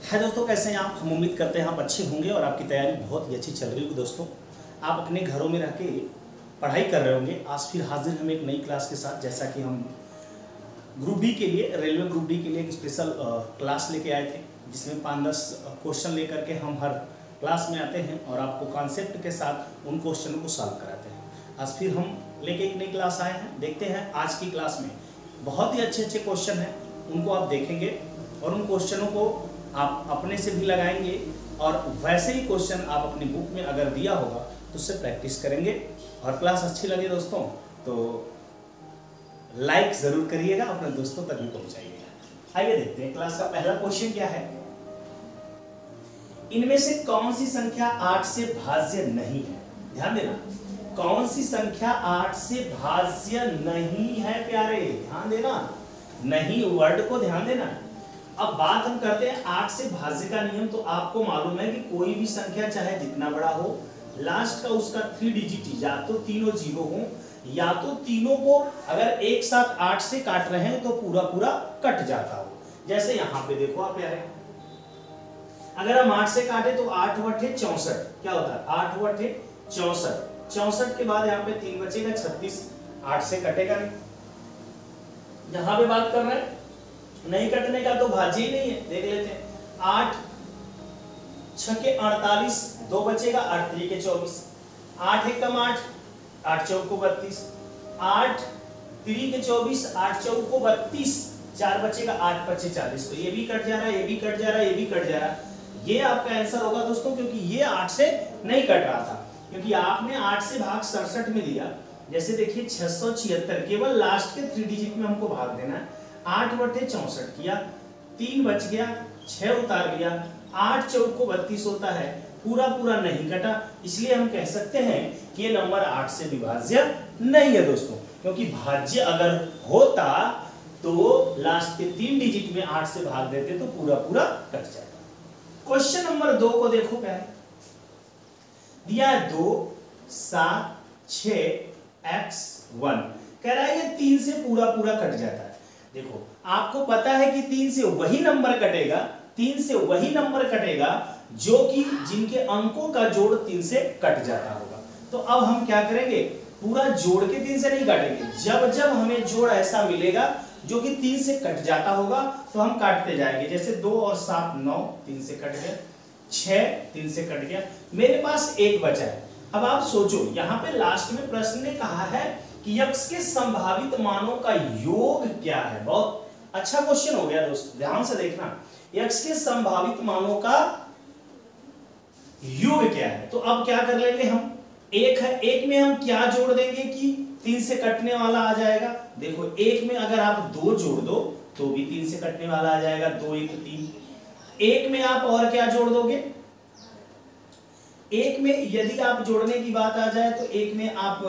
है दोस्तों, कैसे हैं आप। हम उम्मीद करते हैं आप अच्छे होंगे और आपकी तैयारी बहुत ही अच्छी चल रही होगी। दोस्तों आप अपने घरों में रह के पढ़ाई कर रहे होंगे। आज फिर हाजिर हम एक नई क्लास के साथ, जैसा कि हम ग्रुप डी के लिए, रेलवे ग्रुप डी के लिए एक स्पेशल क्लास लेके आए थे, जिसमें 5-10 क्वेश्चन लेकर के हम हर क्लास में आते हैं और आपको कॉन्सेप्ट के साथ उन क्वेश्चनों को सॉल्व कराते हैं। आज फिर हम लेके एक नई क्लास आए हैं। देखते हैं आज की क्लास में बहुत ही अच्छे अच्छे क्वेश्चन हैं, उनको आप देखेंगे और उन क्वेश्चनों को आप अपने से भी लगाएंगे और वैसे ही क्वेश्चन आप अपनी बुक में अगर दिया होगा तो उससे प्रैक्टिस करेंगे। और क्लास अच्छी लगे दोस्तों तो लाइक जरूर करिएगा, अपने दोस्तों तक भी पहुंचाइएगा। आइए देखते हैं क्लास का पहला क्वेश्चन क्या है। इनमें से कौन सी संख्या 8 से भाज्य नहीं है। ध्यान देना, कौन सी संख्या 8 से भाज्य नहीं है प्यारे, ध्यान देना, नहीं वर्ड को ध्यान देना। अब बात हम करते हैं 8 से भाज्य का नियम। तो आपको मालूम है कि कोई भी संख्या चाहे जितना बड़ा हो, लास्ट का उसका 3 डिजिट या तो तीनों जीरो हो या तो तीनों को अगर एक साथ 8 से काट रहे हैं तो पूरा पूरा कट जाता हो। जैसे यहाँ पे देखो आप यार, अगर हम 8 से काटे तो 8 बटे 64 क्या होता है, 8 बटे 64। 64 के बाद यहाँ पे 3 बचेगा 36, 8 से कटेगा नहीं। यहाँ पे बात कर रहे हैं नहीं कटने का, तो भाज्य ही नहीं है। देख लेते हैं, 8 6 के 48, 2 बचेगा, 8 3 के 24, 8 1 कम 8, 8 4 को 32, 8 3 के 24, 8 4 को 32, 4 बचेगा, 8 5 40। तो ये भी कट जा रहा है, ये भी कट जा रहा है, ये भी कट जा रहा है। ये आपका आंसर होगा दोस्तों, क्योंकि ये 8 से नहीं कट रहा था, क्योंकि आपने 8 से भाग 67 में दिया। जैसे देखिए 676, केवल लास्ट के 3 डिजिट में हमको भाग देना है। 8 बटे 64 किया, 3 बच गया, 6 उतार लिया, 8 4 को 32 होता है, पूरा पूरा नहीं कटा। इसलिए हम कह सकते हैं कि ये नंबर 8 से विभाज्य नहीं है दोस्तों, क्योंकि भाज्य अगर होता तो लास्ट के 3 डिजिट में 8 से भाग देते तो पूरा पूरा कट जाता। क्वेश्चन नंबर 2 को देखो पहले, दिया है 2 7 6 x1, कह रहा है ये 3 से पूरा पूरा कट जाता है। देखो आपको पता है कि 3 से वही नंबर कटेगा, 3 से वही नंबर कटेगा जो कि जिनके अंकों का जोड़ 3 से कट जाता होगा। तो अब हम क्या करेंगे, पूरा जोड़ के 3 से नहीं काटेंगे। जब जब हमें जोड़ ऐसा मिलेगा जो कि 3 से कट जाता होगा तो हम काटते जाएंगे। जैसे 2 और 7 9, 3 से कट गया, 6 3 से कट गया, मेरे पास 1 बचा है। अब आप सोचो, यहाँ पे लास्ट में प्रश्न ने कहा है कि x के संभावित मानों का योग क्या है। बहुत अच्छा क्वेश्चन हो गया दोस्त, ध्यान से देखना। x के संभावित मानों का योग क्या है। तो अब क्या कर लेंगे हम, एक है, एक में हम क्या जोड़ देंगे कि 3 से कटने वाला आ जाएगा। देखो एक में अगर आप 2 जोड़ दो तो भी 3 से कटने वाला आ जाएगा, 2 1 3। एक में आप और क्या जोड़ दोगे, एक में यदि आप जोड़ने की बात आ जाए तो एक में आप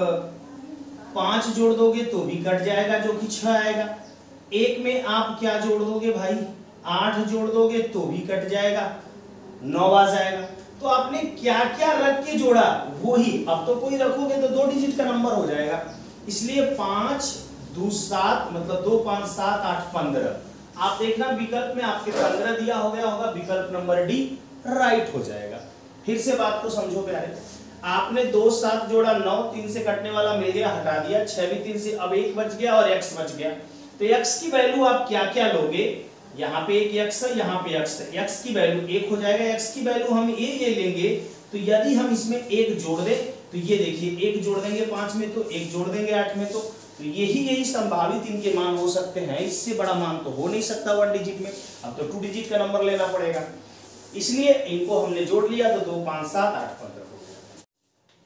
5 जोड़ दोगे तो भी कट जाएगा, जो कि 6 आएगा। एक में आप क्या जोड़ दोगे भाई, 8 जोड़ दोगे तो भी कट जाएगा, 9 आ जाएगा। तो आपने क्या क्या रख के जोड़ा वो ही, अब तो कोई रखोगे तो 2 डिजिट का नंबर हो जाएगा। इसलिए 5 2 7 मतलब 2 5 7 8 15। आप देखना विकल्प में आपके 15 दिया हो गया होगा, विकल्प नंबर डी राइट हो जाएगा। फिर से बात को समझो प्यारे, आपने 2 7 जोड़ा, 9 3 से कटने वाला मिल गया, हटा दिया, 6 भी 3 से, अब 1 बच गया और x बच गया। तो x की वैल्यू आप क्या क्या लोगे, यहाँ पे एक x है, यहाँ पे x है, x की वैल्यू 1 हो जाएगा। x की वैल्यू हम ये लेंगे, तो यदि हम इसमें 1 जोड़ दें तो ये देखिए 1 जोड़ देंगे 5 में तो 1 जोड़ देंगे 8 में, तो यही संभावित इनके मान हो सकते हैं। इससे बड़ा मान तो हो नहीं सकता 1 डिजिट में, अब तो 2 डिजिट का नंबर लेना पड़ेगा। इसलिए इनको हमने जोड़ लिया तो 2 5 7 8 15 हो गया।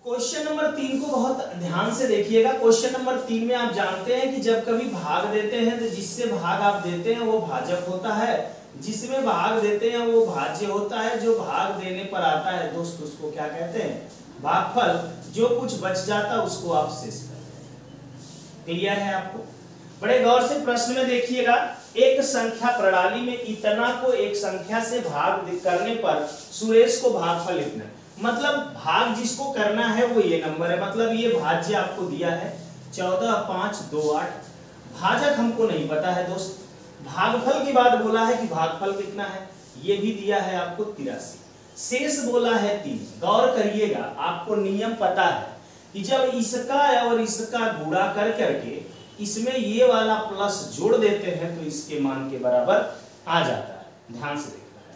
क्वेश्चन नंबर 3 को बहुत ध्यान से देखिएगा। क्वेश्चन नंबर 3 में आप जानते हैं कि जब कभी भाग देते हैं तो जिससे भाग आप देते हैं वो भाजक होता है, जिसमें भाग देते हैं वो भाज्य होता है, जो भाग देने पर आता है दोस्त उसको क्या कहते हैं, भागफल। जो कुछ बच जाता है उसको आप शेष कहते हैं। क्लियर है आपको। बड़े गौर से प्रश्न में देखिएगा, एक संख्या प्रणाली में इतना को एक संख्या से भाग करने पर सुरेश को भागफल इतना, मतलब भाग जिसको करना है वो ये नंबर है, मतलब ये भाज्य आपको दिया है 14 5 2 8। भाजक हमको नहीं पता है दोस्त, भागफल की बात बोला है कि भागफल कितना है, ये भी दिया है आपको 83, शेष बोला है 3। गौर करिएगा, आपको नियम पता है कि जब इसका और इसका गुणा कर करके इसमें ये वाला प्लस जोड़ देते हैं तो इसके मान के बराबर आ जाता है। ध्यान से देखना है।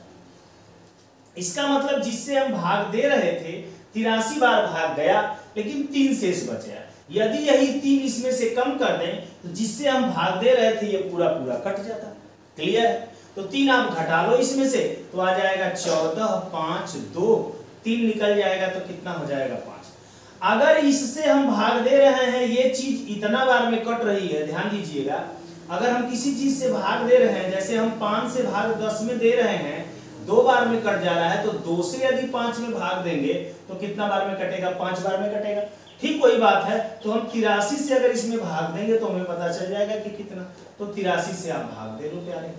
इसका मतलब जिससे हम भाग दे रहे थे 83 बार भाग गया, लेकिन 3 शेष बचा। यदि यही 3 इसमें से कम कर दें तो जिससे हम भाग दे रहे थे ये पूरा पूरा कट जाता। क्लियर है? तो 3 आप घटा लो इसमें से तो आ जाएगा 14, 5, 2, 3 निकल जाएगा तो कितना हो जाएगा 5। अगर इससे हम भाग दे रहे हैं, ये चीज इतना बार में कट रही है, ध्यान दीजिएगा, अगर हम किसी चीज से भाग दे रहे हैं, जैसे हम 5 से भाग 10 में दे रहे हैं, 2 बार में कट जा रहा है, तो 2 से यदि 5 में भाग देंगे तो कितना बार में कटेगा? 5 बार में कटेगा। ठीक वही बात है, तो हम 83 से अगर इसमें भाग देंगे तो हमें पता चल जाएगा कि कितना, तो 83 से आप भाग दे लो प्यारे।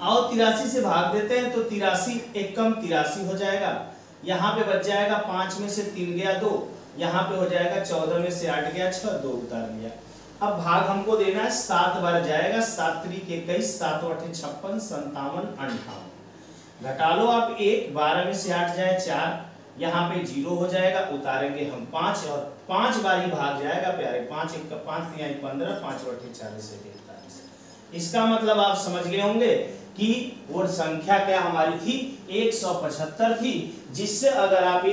आओ 83 से भाग देते हैं तो 83 एकम 83 हो जाएगा। यहाँ पे बच जाएगा 5 में से 3 गया 2, यहाँ पे हो जाएगा 14 में से 8 गया 6, 2 उतार लिया। अब भाग हमको देना है 7 बार जाएगा, 7 त्रिक 21, 7 8 56, 57, 58। घटा लो आप 1, 12 में से 8 जाए 4, यहाँ पे 0 हो जाएगा, उतारेंगे हम 5 और 5 बार ही भाग जाएगा प्यारे। 5 1 का 5 3 15, 5 8 40 से 43। इसका मतलब आप समझ गए होंगे कि वो संख्या क्या हमारी थी? 175 थी, जिससे अगर आप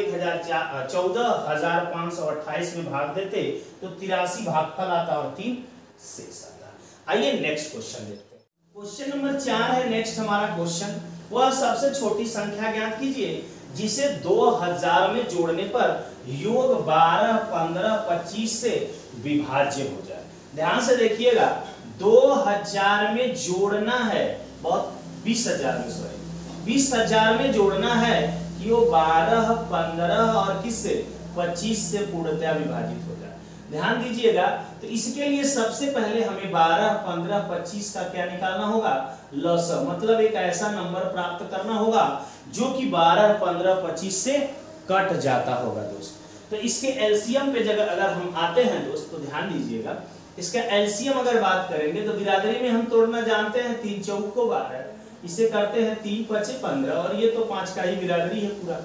14,528 में भाग देते तो 83 भागफल आता और 3 शेष आता। आइए नेक्स्ट क्वेश्चन देखते हैं। क्वेश्चन नंबर 4 है नेक्स्ट हमारा क्वेश्चन। वह सबसे छोटी संख्या ज्ञात कीजिए जिसे 2000 में जोड़ने पर योग 12, 15, 25 से विभाज्य हो जाए। ध्यान से देखिएगा, 2000 में जोड़ना है, बहुत 20,000 में, सॉरी 20,000 में जोड़ना है कि वो 12, 15 और किससे 25 से पूर्णतया विभाजित हो जाए। ध्यान दीजिएगा, तो इसके लिए सबसे पहले हमें 12, 15, 25 का क्या निकालना होगा? लसम, मतलब एक ऐसा नंबर प्राप्त करना होगा जो कि 12, 15, 25 से कट जाता होगा दोस्त। तो इसके एलसीएम पे जगह अगर हम आते हैं दोस्त तो ध्यान दीजिएगा, इसका एलसीएम अगर बात करेंगे तो बिरादरी में हम तोड़ना जानते हैं, 3 चौक को 12, इसे करते हैं 3 5 15 और ये तो 5 का ही बिरादरी है पूरा।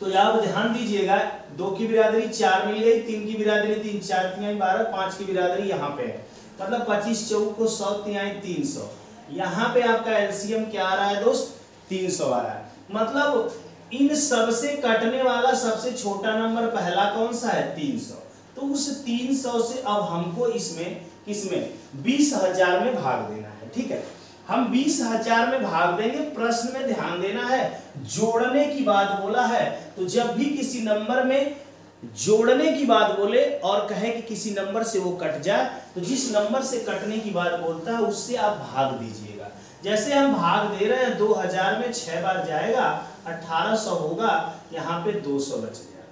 तो आप ध्यान दीजिएगा, 2 की बिरादरी 4 मिल गई, 3 की बिरादरी 3, 4 3 12, 5 की बिरादरी यहाँ पे है, मतलब 25 चौक को 100 3 300। यहाँ पे आपका एलसीएम क्या आ रहा है दोस्त? 300 आ रहा है। मतलब इन सबसे कटने वाला सबसे छोटा नंबर पहला कौन सा है? 300। तो उस 300 से अब हमको इसमें किसमें 20,000 में भाग देना है। ठीक है, हम 20,000 में भाग देंगे। प्रश्न में ध्यान देना है, जोड़ने की बात बोला है, तो जब भी किसी नंबर में जोड़ने की बात बोले और कहे कि किसी नंबर से वो कट जाए, तो जिस नंबर से कटने की बात बोलता है उससे आप भाग दीजिएगा। जैसे हम भाग दे रहे हैं 2000 में 6 बार जाएगा, 1800 होगा, यहाँ पे 200 बच गया।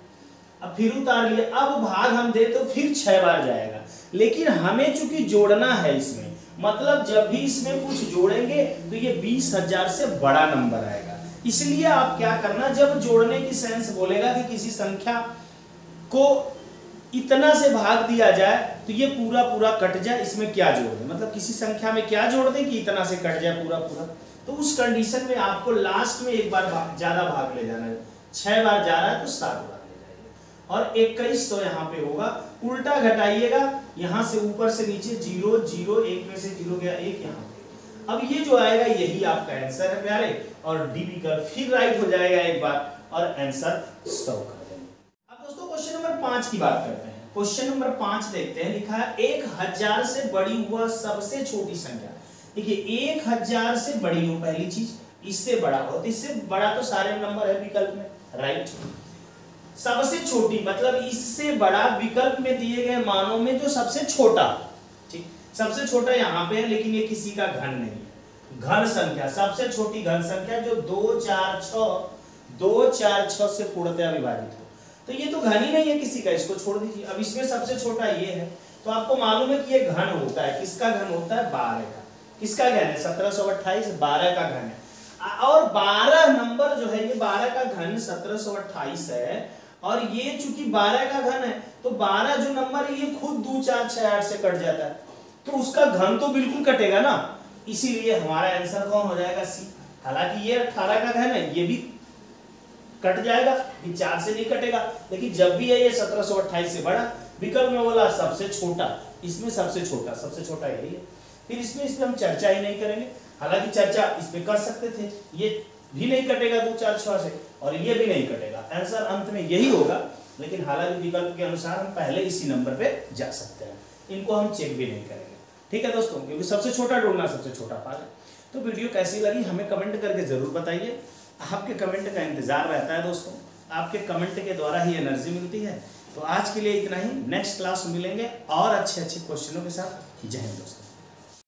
अब फिर उतार लिए, अब भाग हम दे तो फिर 6 बार जाएगा, लेकिन हमें चूंकि जोड़ना है इसमें, मतलब जब भी इसमें कुछ जोड़ेंगे तो ये 20,000 से बड़ा नंबर आएगा। इसलिए आप क्या करना, जब जोड़ने की सेंस बोलेगा कि किसी संख्या को इतना से भाग दिया जाए तो ये पूरा पूरा कट जाए, इसमें क्या जोड़ दें, मतलब किसी संख्या में क्या जोड़ दें कि इतना से कट जाए पूरा पूरा, तो उस कंडीशन में आपको लास्ट में एक बार ज्यादा भाग ले जाना है। 6 बार जा रहा है तो 7 बार ले जाइए और 2100 यहाँ पे होगा। उल्टा घटाइएगा, यहाँ से ऊपर से नीचे 0 0, 1 में से 0 गया 1 यहाँ पे। अब ये जो आएगा यही आपका आंसर है प्यारे, और डी विकल्प फिर राइट हो जाएगा एक बार और आंसर 100 कर देंगे। अब दोस्तों क्वेश्चन नंबर 5 की बात करते हैं। क्वेश्चन नंबर 5 देखते हैं, लिखा है 1000 से बड़ी हुआ सबसे छोटी संख्या। देखिए 1000 से बड़ी हो, पहली चीज, इससे बड़ा हो, तो इससे बड़ा तो सारे नंबर है विकल्प में, राइट। सबसे छोटी मतलब इससे बड़ा विकल्प में दिए गए मानों में जो सबसे छोटा, ठीक, सबसे छोटा यहाँ पे है, लेकिन ये किसी का घन नहीं है। घन संख्या, सबसे छोटी घन संख्या जो 2 4 6 से पूर्णतया विभाजित हो, तो ये तो घन ही नहीं है किसी का, इसको छोड़ दीजिए। अब इसमें सबसे छोटा ये है, तो आपको मालूम है कि ये घन होता है, किसका घन होता है? 12 का। किसका घन है? 1728, 12 का घन है। और 12 नंबर जो है, ये 12 का घन 1728 है, और ये चूंकि 12 का घन है तो 12 जो नंबर है ये खुद 2 4 6 8 से कट जाता है, तो उसका घन तो बिल्कुल कटेगा ना। इसीलिए हमारा आंसर कौन हो जाएगा? सी। हालांकि ये 18 का है ना, ये भी कट जाएगा, ये 4 से नहीं कटेगा, लेकिन जब भी है ये 1728 से बड़ा। विकल्प में बोला सबसे छोटा, इसमें सबसे छोटा यही है। फिर इसमें हम चर्चा ही नहीं करेंगे, हालांकि चर्चा इस पे कर सकते थे, ये भी नहीं कटेगा 2 4 6 से, और ये भी नहीं कटेगा, आंसर अंत में यही होगा। लेकिन हालांकि विकल्प के अनुसार हम पहले इसी नंबर पे जा सकते हैं, इनको हम चेक भी नहीं करेंगे। ठीक है दोस्तों, क्योंकि सबसे छोटा ढूंढना सबसे छोटा पार्ट है। तो वीडियो कैसी लगी हमें कमेंट करके जरूर बताइए, आपके कमेंट का इंतजार रहता है दोस्तों, आपके कमेंट के द्वारा ही एनर्जी मिलती है। तो आज के लिए इतना ही, नेक्स्ट क्लास में मिलेंगे और अच्छे क्वेश्चनों के साथ। जय हिंद दोस्तों।